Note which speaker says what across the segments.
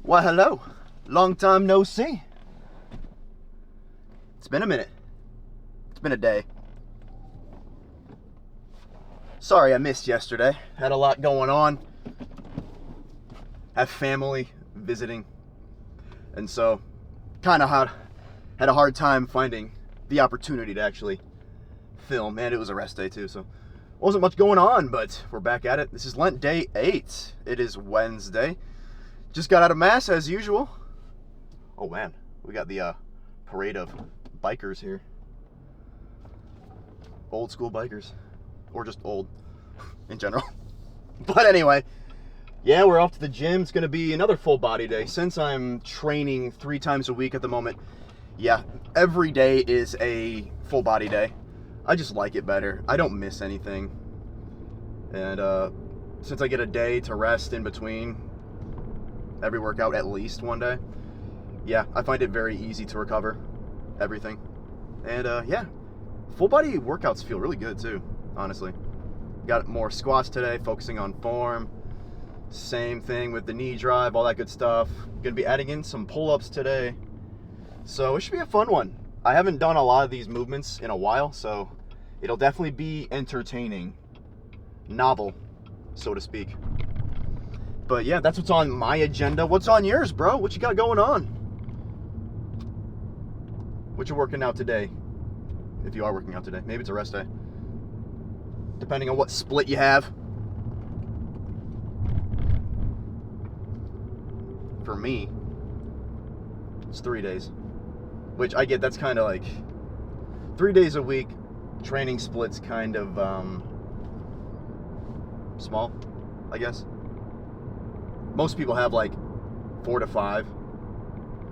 Speaker 1: Why, hello. Long time no see. It's been a minute. It's been a day. Sorry I missed yesterday. Had a lot going on. Have family visiting. And so, kind of had a hard time finding the opportunity to actually film. And it was a rest day too, so wasn't much going on, but we're back at it. This is Lent Day 8. It is Wednesday. Just got out of Mass as usual. Oh man, we got the parade of bikers here. Old school bikers. Or just old in general. But anyway, yeah, we're off to the gym. It's going to be another full body day. Since I'm training 3 times a week at the moment, yeah, every day is a full body day. I just like it better. I don't miss anything. And since I get a day to rest in between every workout at least one day, yeah, I find it very easy to recover everything. And yeah, full body workouts feel really good too, honestly. Got more squats today, focusing on form. Same thing with the knee drive, all that good stuff. Gonna be adding in some pull-ups today. So it should be a fun one. I haven't done a lot of these movements in a while, so it'll definitely be entertaining. Novel, so to speak. But yeah, that's what's on my agenda. What's on yours, bro? What you got going on? What you working out today? If you are working out today. Maybe it's a rest day. Depending on what split you have. For me, it's 3 days. Which I get, that's kind of like 3 days a week. Training splits kind of small, I guess. Most people have like 4 to 5.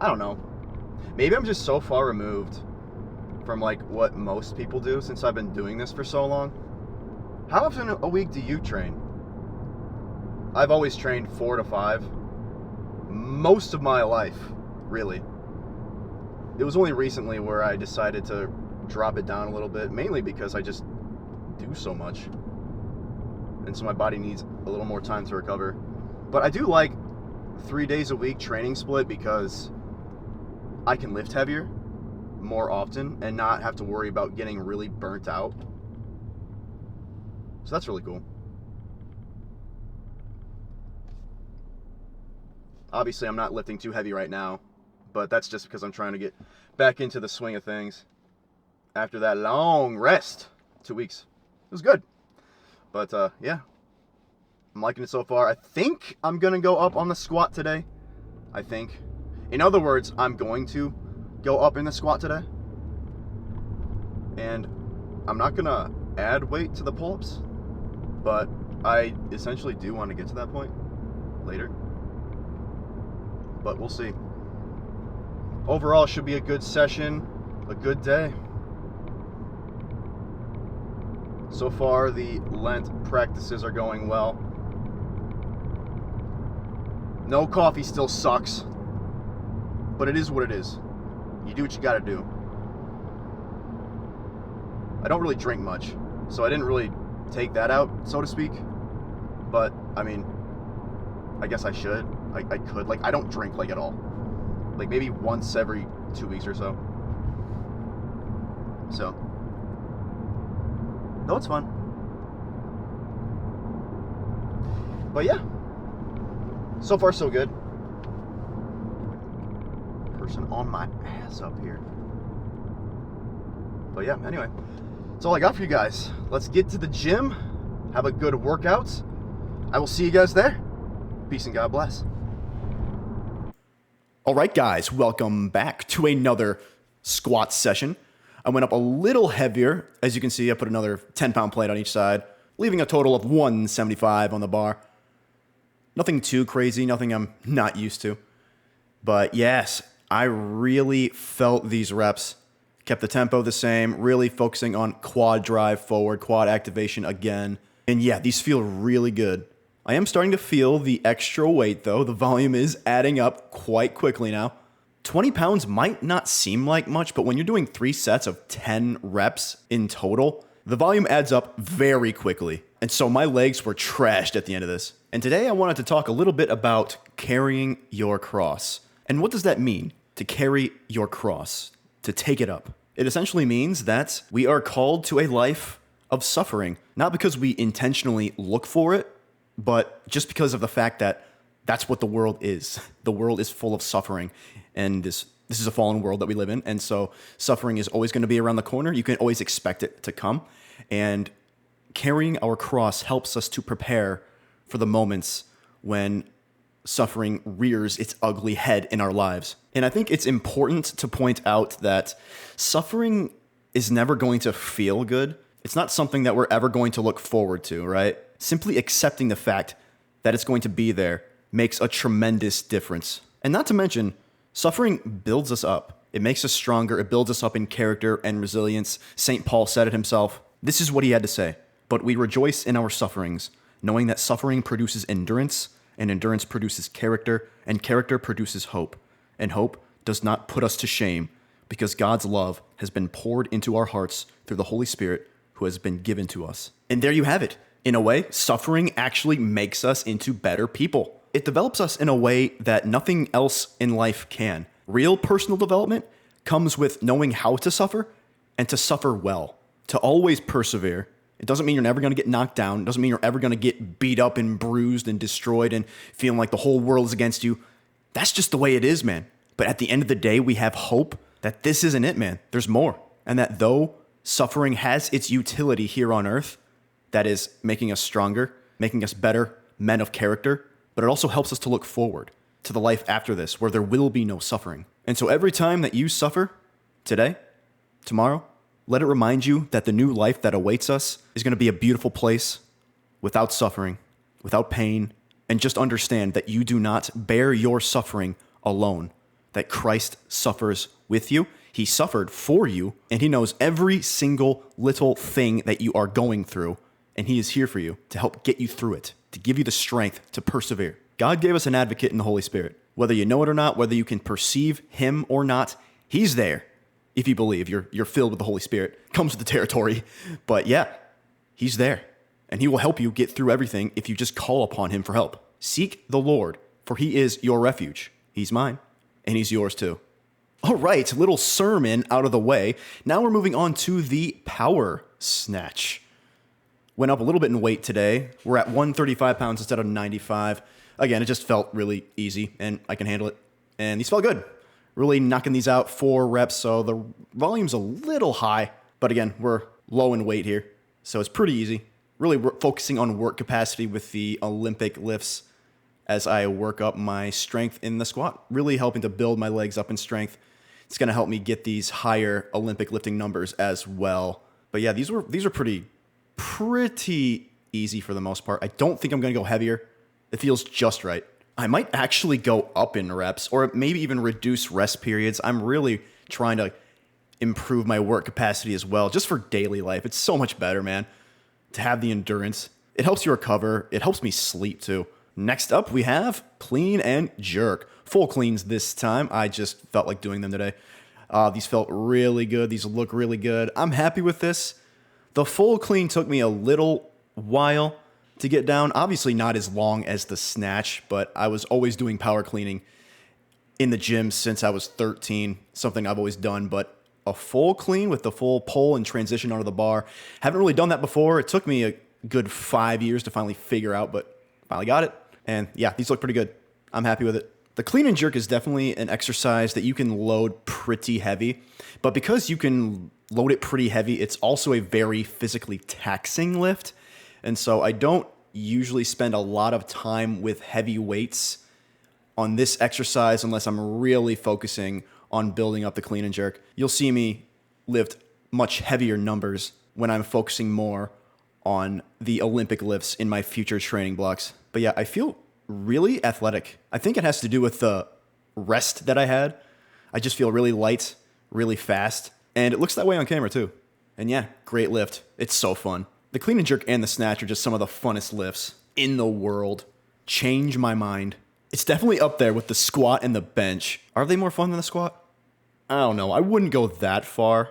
Speaker 1: I don't know. Maybe I'm just so far removed from like what most people do since I've been doing this for so long. How often a week do you train? I've always trained 4 to 5. Most of my life, really. It was only recently where I decided to drop it down a little bit, mainly because I just do so much. And so my body needs a little more time to recover. But I do like 3 days a week training split because I can lift heavier more often and not have to worry about getting really burnt out. So that's really cool. Obviously, I'm not lifting too heavy right now, but that's just because I'm trying to get back into the swing of things after that long rest. 2 weeks. It was good. But yeah, I'm liking it so far. I think I'm going to go up on the squat today. I think. In other words, I'm going to go up in the squat today. And I'm not going to add weight to the pull-ups, but I essentially do want to get to that point later. But we'll see. Overall, should be a good session, a good day. So far, the Lent practices are going well. No coffee still sucks, but it is what it is. You do what you gotta do. I don't really drink much, so I didn't really take that out, so to speak. But, I mean, I guess I should. I could. Like, I don't drink, like, at all. Like, maybe once every 2 weeks or so. So. No, it's fun. But yeah. So far, so good. Person on my ass up here. But yeah, anyway. That's all I got for you guys. Let's get to the gym. Have a good workout. I will see you guys there. Peace and God bless. All right, guys, welcome back to another squat session. I went up a little heavier. As you can see, I put another 10-pound plate on each side, leaving a total of 175 on the bar. Nothing too crazy, nothing I'm not used to. But yes, I really felt these reps. Kept the tempo the same, really focusing on quad drive forward, quad activation again. And yeah, these feel really good. I am starting to feel the extra weight though. The volume is adding up quite quickly now. 20 pounds might not seem like much, but when you're doing 3 sets of 10 reps in total, the volume adds up very quickly. And so my legs were trashed at the end of this. And today I wanted to talk a little bit about carrying your cross. And what does that mean, to carry your cross, to take it up? It essentially means that we are called to a life of suffering, not because we intentionally look for it, but just because of the fact that that's what the world is. The world is full of suffering, and this is a fallen world that we live in, and so suffering is always going to be around the corner. You can always expect it to come, and carrying our cross helps us to prepare for the moments when suffering rears its ugly head in our lives. And I think it's important to point out that suffering is never going to feel good. It's not something that we're ever going to look forward to, right? Simply accepting the fact that it's going to be there makes a tremendous difference. And not to mention, suffering builds us up. It makes us stronger. It builds us up in character and resilience. St. Paul said it himself. This is what he had to say. But we rejoice in our sufferings, knowing that suffering produces endurance, and endurance produces character, and character produces hope. And hope does not put us to shame, because God's love has been poured into our hearts through the Holy Spirit who has been given to us. And there you have it. In a way, suffering actually makes us into better people. It develops us in a way that nothing else in life can. Real personal development comes with knowing how to suffer and to suffer well, to always persevere. It doesn't mean you're never going to get knocked down. It doesn't mean you're ever going to get beat up and bruised and destroyed and feeling like the whole world is against you. That's just the way it is, man. But at the end of the day, we have hope that this isn't it, man. There's more. And that though suffering has its utility here on earth, that is making us stronger, making us better men of character, but it also helps us to look forward to the life after this where there will be no suffering. And so every time that you suffer, today, tomorrow, let it remind you that the new life that awaits us is going to be a beautiful place without suffering, without pain, and just understand that you do not bear your suffering alone, that Christ suffers with you. He suffered for you, and he knows every single little thing that you are going through, and he is here for you to help get you through it, to give you the strength to persevere. God gave us an advocate in the Holy Spirit. Whether you know it or not, whether you can perceive him or not, he's there. If you believe you're filled with the Holy Spirit, comes with the territory. But yeah, he's there. And he will help you get through everything if you just call upon him for help. Seek the Lord, for he is your refuge. He's mine, and he's yours too. All right, little sermon out of the way. Now we're moving on to the power snatch. Went up a little bit in weight today. We're at 135 pounds instead of 95. Again, it just felt really easy, and I can handle it. And these felt good. Really knocking these out 4 reps, so the volume's a little high. But again, we're low in weight here, so it's pretty easy. Really focusing on work capacity with the Olympic lifts as I work up my strength in the squat. Really helping to build my legs up in strength. It's going to help me get these higher Olympic lifting numbers as well. But yeah, these are pretty easy for the most part. I don't think I'm going to go heavier. It feels just right. I might actually go up in reps or maybe even reduce rest periods. I'm really trying to improve my work capacity as well, just for daily life. It's so much better, man, to have the endurance. It helps you recover. It helps me sleep too. Next up, we have clean and jerk. Full cleans this time. I just felt like doing them today. These felt really good. These look really good. I'm happy with this. The full clean took me a little while to get down. Obviously not as long as the snatch, but I was always doing power cleaning in the gym since I was 13, something I've always done. But a full clean with the full pull and transition onto the bar, haven't really done that before. It took me a good 5 years to finally figure out, but finally got it. And yeah, these look pretty good. I'm happy with it. The clean and jerk is definitely an exercise that you can load pretty heavy, but because you can load it pretty heavy, it's also a very physically taxing lift. And so I don't usually spend a lot of time with heavy weights on this exercise unless I'm really focusing on building up the clean and jerk. You'll see me lift much heavier numbers when I'm focusing more on the Olympic lifts in my future training blocks. But yeah, I feel really athletic. I think it has to do with the rest that I had. I just feel really light, really fast, and it looks that way on camera too. And yeah, great lift. It's so fun. The clean and jerk and the snatch are just some of the funnest lifts in the world. Change my mind. It's definitely up there with the squat and the bench. Are they more fun than the squat? I don't know. I wouldn't go that far,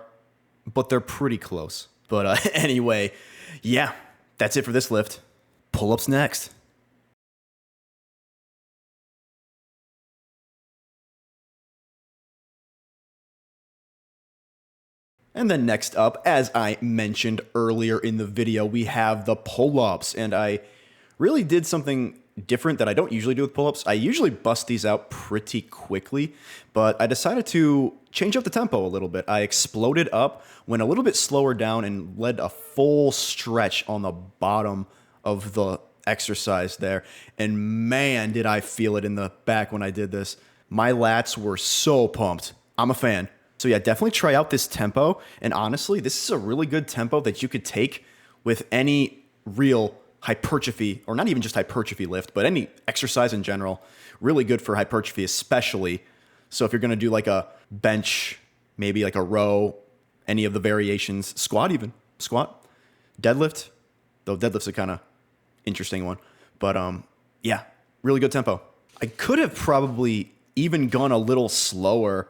Speaker 1: but they're pretty close. But anyway, yeah, that's it for this lift. Pull-ups next. And then next up, as I mentioned earlier in the video, we have the pull-ups. And I really did something different that I don't usually do with pull-ups. I usually bust these out pretty quickly, but I decided to change up the tempo a little bit. I exploded up, went a little bit slower down, and led a full stretch on the bottom of the exercise there. And man, did I feel it in the back when I did this. My lats were so pumped. I'm a fan. So yeah, definitely try out this tempo. And honestly, this is a really good tempo that you could take with any real hypertrophy, or not even just hypertrophy lift, but any exercise in general. Really good for hypertrophy, especially. So if you're going to do like a bench, maybe like a row, any of the variations, squat even, squat, deadlift, though deadlift's a kind of interesting one. But yeah, really good tempo. I could have probably even gone a little slower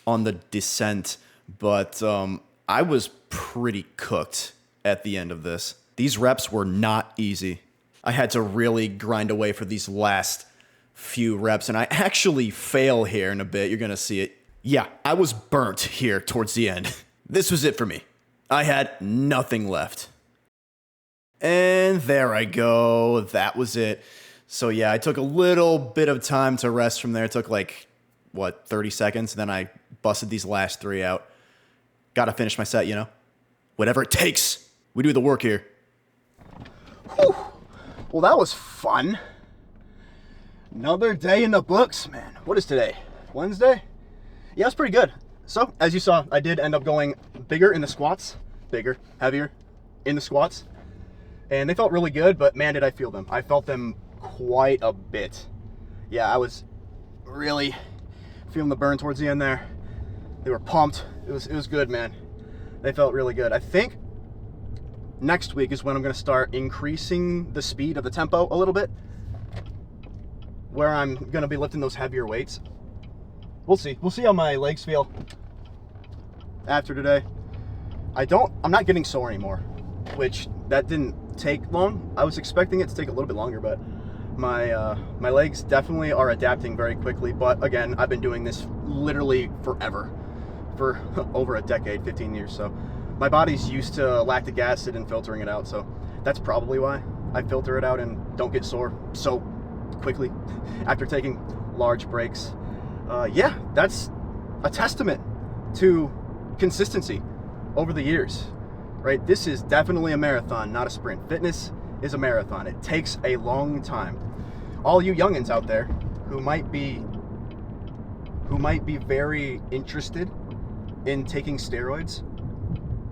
Speaker 1: on the descent, but I was pretty cooked at the end of this. These reps were not easy. I had to really grind away for these last few reps, and I actually fail here in a bit. You're gonna see it. Yeah, I was burnt here towards the end. This was it for me. I had nothing left. And there I go. That was it. So yeah, I took a little bit of time to rest from there. It took like, 30 seconds? Then I busted these last 3 out. Gotta finish my set, you know? Whatever it takes. We do the work here. Whew. Well, that was fun. Another day in the books, man. What is today? Wednesday? Yeah, it's pretty good. So, as you saw, I did end up going bigger in the squats. Bigger, heavier in the squats. And they felt really good, but man, did I feel them. I felt them quite a bit. Yeah, I was really feeling the burn towards the end there. They were pumped. It was good, man. They felt really good. I think next week is when I'm going to start increasing the speed of the tempo a little bit, where I'm going to be lifting those heavier weights. We'll see. We'll see how my legs feel after today. I'm not getting sore anymore, which that didn't take long. I was expecting it to take a little bit longer, but my legs definitely are adapting very quickly. But again, I've been doing this literally forever, for over a decade, 15 years. So my body's used to lactic acid and filtering it out. So that's probably why I filter it out and don't get sore so quickly after taking large breaks. Yeah, that's a testament to consistency over the years, right? This is definitely a marathon, not a sprint. Fitness is a marathon. It takes a long time. All you youngins out there who might be very interested in taking steroids,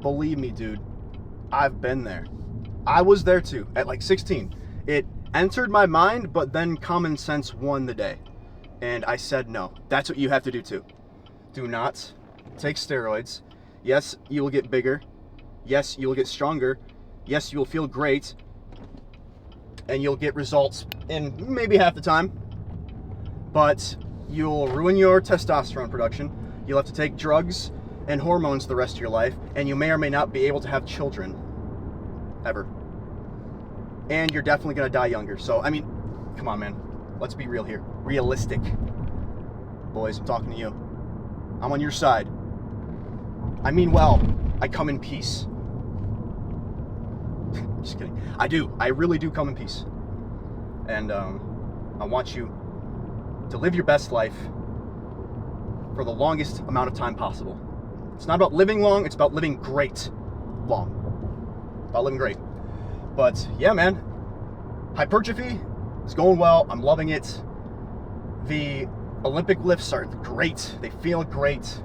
Speaker 1: believe me, dude, I've been there. I was there too at like 16. It entered my mind, but then common sense won the day. And I said, no, that's what you have to do too. Do not take steroids. Yes, you will get bigger. Yes, you will get stronger. Yes, you will feel great. And you'll get results in maybe half the time. But you'll ruin your testosterone production. You'll have to take drugs and hormones the rest of your life. And you may or may not be able to have children. Ever. And you're definitely going to die younger. So, I mean, come on, man. Let's be real here. Realistic. Boys, I'm talking to you. I'm on your side. I mean well. I come in peace. Just kidding. I do. I really do come in peace. And I want you to live your best life for the longest amount of time possible. It's not about living long. It's about living great long. About living great. But yeah, man. Hypertrophy is going well. I'm loving it. The Olympic lifts are great. They feel great.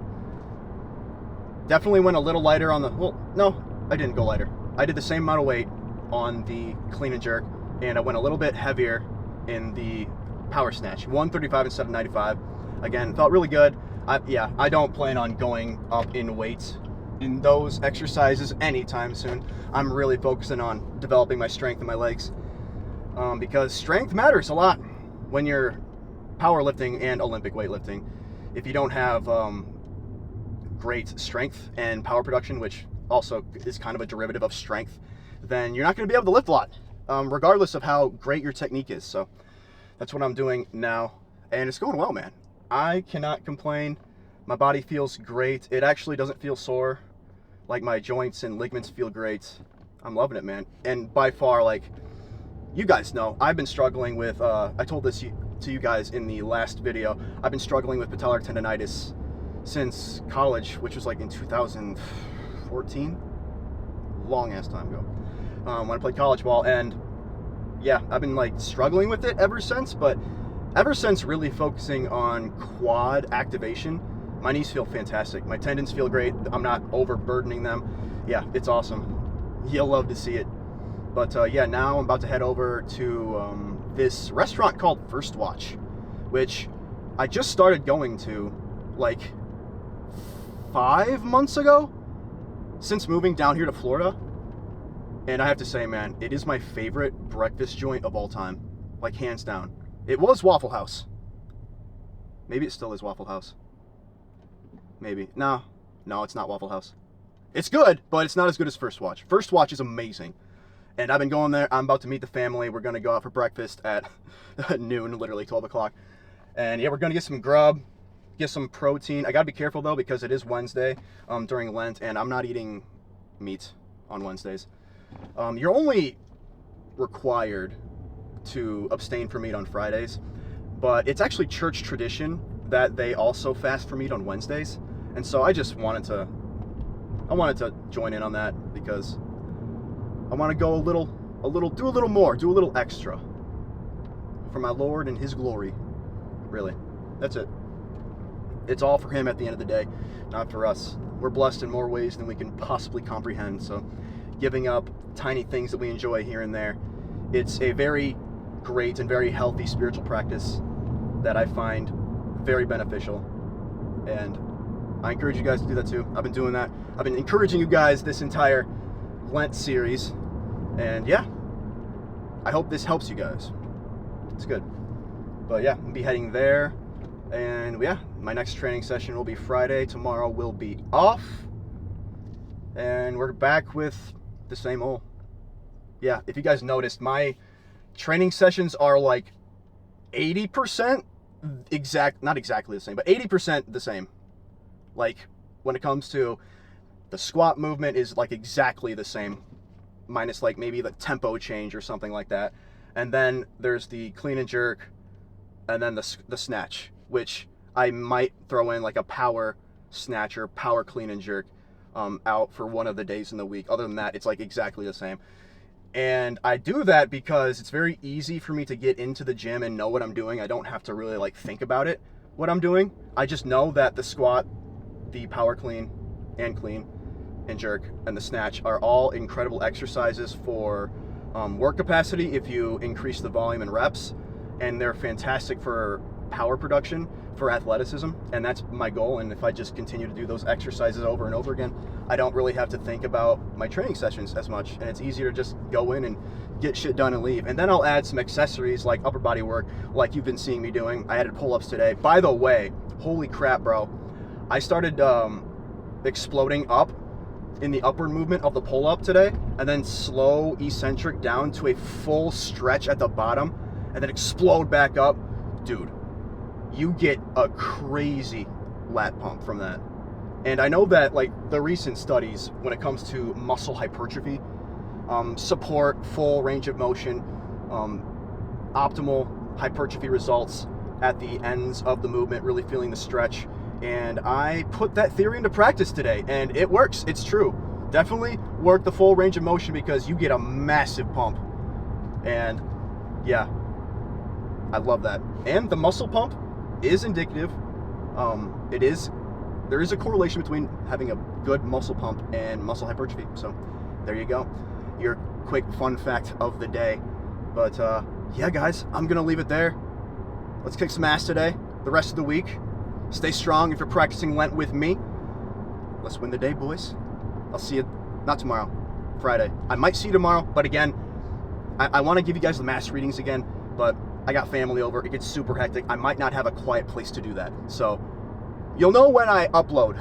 Speaker 1: Definitely went a little lighter on the... Well, no, I didn't go lighter. I did the same amount of weight on the clean and jerk, and I went a little bit heavier in the power snatch. 135 instead of 95. Again, felt really good. I don't plan on going up in weight in those exercises anytime soon. I'm really focusing on developing my strength in my legs, because strength matters a lot when you're powerlifting and Olympic weightlifting. If you don't have great strength and power production, which also is kind of a derivative of strength, then you're not going to be able to lift a lot, regardless of how great your technique is. So that's what I'm doing now, and it's going well, man. I cannot complain. My body feels great. It actually doesn't feel sore Like, my joints and ligaments feel great. I'm loving it, man. And by far, like, you guys know, I've been struggling with, I told this to you guys in the last video, I've been struggling with patellar tendonitis since college, which was like in 2014, long ass time ago, when I played college ball. And yeah, I've been like struggling with it ever since, but ever since really focusing on quad activation, my knees feel fantastic. My tendons feel great. I'm not overburdening them. Yeah, it's awesome. You'll love to see it. But yeah, now I'm about to head over to this restaurant called First Watch, which I just started going to like 5 months ago since moving down here to Florida. And I have to say, man, it is my favorite breakfast joint of all time. Like, hands down. It was Waffle House. Maybe it still is Waffle House. Maybe. No, it's not Waffle House. It's good, but it's not as good as First Watch. First Watch is amazing. And I've been going there. I'm about to meet the family. We're going to go out for breakfast at noon, literally 12 o'clock. And yeah, we're going to get some grub, get some protein. I got to be careful, though, because it is Wednesday during Lent, and I'm not eating meat on Wednesdays. You're only required to abstain from meat on Fridays, but it's actually church tradition that they also fast for meat on Wednesdays. And so I just wanted to join in on that because I want to go do a little extra for my Lord and His glory. Really, that's it. It's all for Him at the end of the day, not for us. We're blessed in more ways than we can possibly comprehend. So giving up tiny things that we enjoy here and there, it's a very great and very healthy spiritual practice that I find very beneficial. And I encourage you guys to do that too. I've been doing that. I've been encouraging you guys this entire Lent series. And yeah, I hope this helps you guys. It's good. But yeah, I'll be heading there. And yeah, my next training session will be Friday. Tomorrow will be off. And we're back with the same old. Yeah, if you guys noticed, my training sessions are like 80% not exactly the same, but 80% the same. Like, when it comes to the squat movement is like exactly the same, minus like maybe the tempo change or something like that. And then there's the clean and jerk, and then the snatch, which I might throw in like a power snatch or power clean and jerk out for one of the days in the week. Other than that, it's like exactly the same. And I do that because it's very easy for me to get into the gym and know what I'm doing. I don't have to really like think about it, what I'm doing. I just know that the squat, the power clean and jerk, and the snatch are all incredible exercises for work capacity if you increase the volume and reps. And they're fantastic for power production, for athleticism, and that's my goal. And if I just continue to do those exercises over and over again, I don't really have to think about my training sessions as much, and it's easier to just go in and get shit done and leave. And then I'll add some accessories like upper body work, like you've been seeing me doing. I added pull-ups today. By the way, holy crap, bro, I started exploding up in the upward movement of the pull-up today, and then slow eccentric down to a full stretch at the bottom, and then explode back up. Dude, you get a crazy lat pump from that. And I know that like the recent studies when it comes to muscle hypertrophy support full range of motion, optimal hypertrophy results at the ends of the movement, really feeling the stretch. And I put that theory into practice today, and it works. It's true. Definitely work the full range of motion because you get a massive pump. And yeah, I love that. And the muscle pump is indicative. There is a correlation between having a good muscle pump and muscle hypertrophy. So there you go. Your quick fun fact of the day. But yeah, guys, I'm going to leave it there. Let's kick some ass today. The rest of the week, stay strong if you're practicing Lent with me. Let's win the day, boys. I'll see you, not tomorrow, Friday. I might see you tomorrow, but again, I want to give you guys the mass readings again, but I got family over. It gets super hectic. I might not have a quiet place to do that. So you'll know when I upload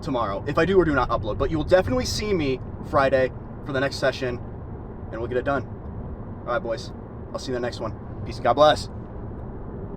Speaker 1: tomorrow, if I do or do not upload, but you will definitely see me Friday for the next session, and we'll get it done. All right, boys. I'll see you in the next one. Peace and God bless.